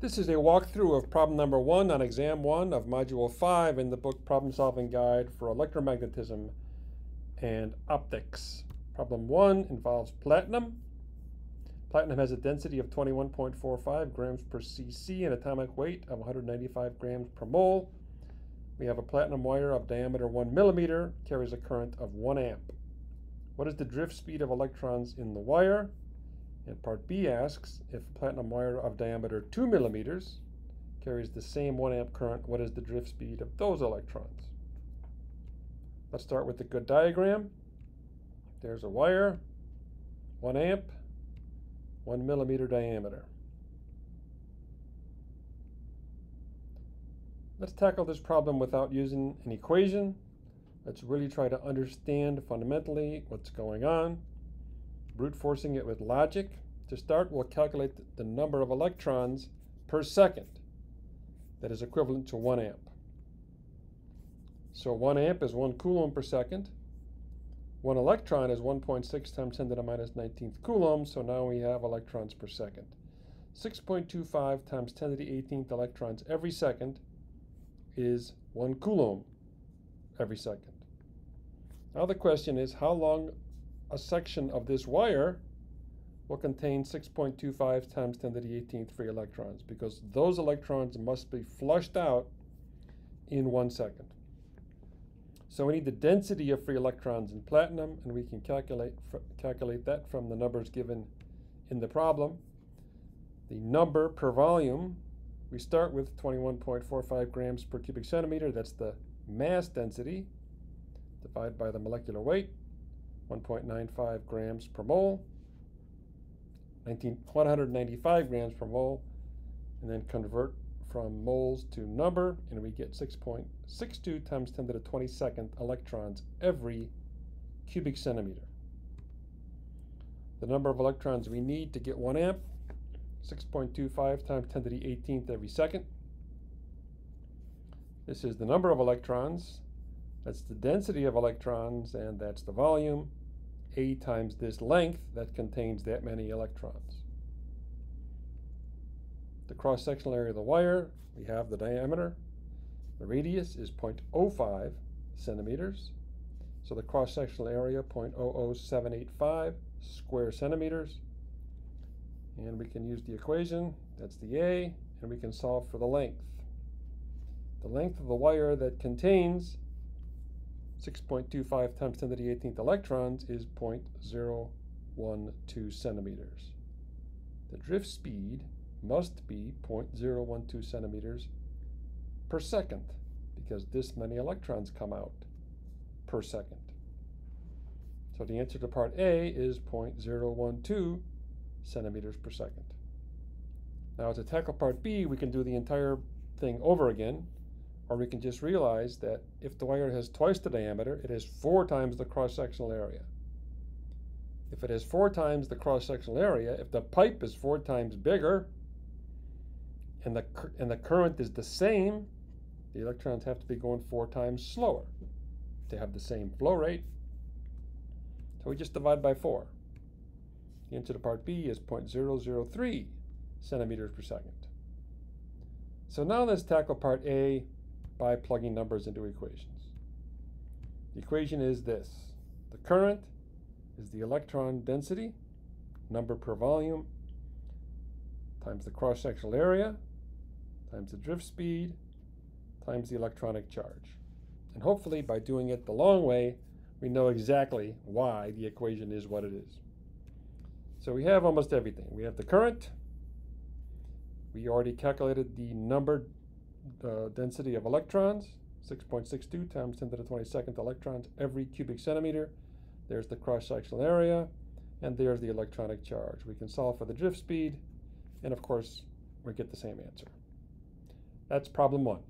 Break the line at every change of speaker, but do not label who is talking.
This is a walkthrough of problem number 1 on exam 1 of module 5 in the book Problem Solving Guide for Electromagnetism and Optics. Problem 1 involves platinum. Platinum has a density of 21.45 grams per cc and atomic weight of 195 grams per mole. We have a platinum wire of diameter 1 millimeter, carries a current of 1 amp. What is the drift speed of electrons in the wire? And part B asks, if a platinum wire of diameter 2 millimeters carries the same 1 amp current, what is the drift speed of those electrons? Let's start with the good diagram. There's a wire, 1 amp, 1 millimeter diameter. Let's tackle this problem without using an equation. Let's really try to understand fundamentally what's going on. Brute forcing it with logic. To start, we'll calculate the number of electrons per second that is equivalent to 1 amp. So 1 amp is 1 coulomb per second. 1 electron is 1.6 times 10 to the minus 19th coulomb, so now we have electrons per second. 6.25 times 10 to the 18th electrons every second is 1 coulomb every second. Now the question is, how long a section of this wire will contain 6.25 times 10 to the 18th free electrons, because those electrons must be flushed out in 1 second. So we need the density of free electrons in platinum, and we can calculate that from the numbers given in the problem. The number per volume, we start with 21.45 grams per cubic centimeter. That's the mass density divided by the molecular weight, 1.95 grams per mole, 195 grams per mole, and then convert from moles to number, and we get 6.62 times 10 to the 22nd electrons every cubic centimeter. The number of electrons we need to get 1 amp, 6.25 times 10 to the 18th every second. This is the number of electrons. That's the density of electrons, and that's the volume. A times this length that contains that many electrons. The cross-sectional area of the wire, we have the diameter. The radius is 0.05 centimeters. So the cross-sectional area, 0.00785 square centimeters. And we can use the equation, that's the A, and we can solve for the length. The length of the wire that contains 6.25 times 10 to the 18th electrons is 0.012 centimeters. The drift speed must be 0.012 centimeters per second, because this many electrons come out per second. So the answer to part A is 0.012 centimeters per second. Now to tackle part B, we can do the entire thing over again, or we can just realize that if the wire has twice the diameter, it has 4 times the cross-sectional area. If it has 4 times the cross-sectional area, if the pipe is 4 times bigger and the current is the same, the electrons have to be going 4 times slower to have the same flow rate. So we just divide by 4. The answer to part B is 0.003 centimeters per second. So now let's tackle part A by plugging numbers into equations. The equation is this. The current is the electron density, number per volume, times the cross-sectional area, times the drift speed, times the electronic charge. And hopefully by doing it the long way, we know exactly why the equation is what it is. So we have almost everything. We have the current. We already calculated the number density of electrons, 6.62 times 10 to the 22nd electrons every cubic centimeter. There's the cross-sectional area, and there's the electronic charge. We can solve for the drift speed, and of course, we get the same answer. That's problem 1.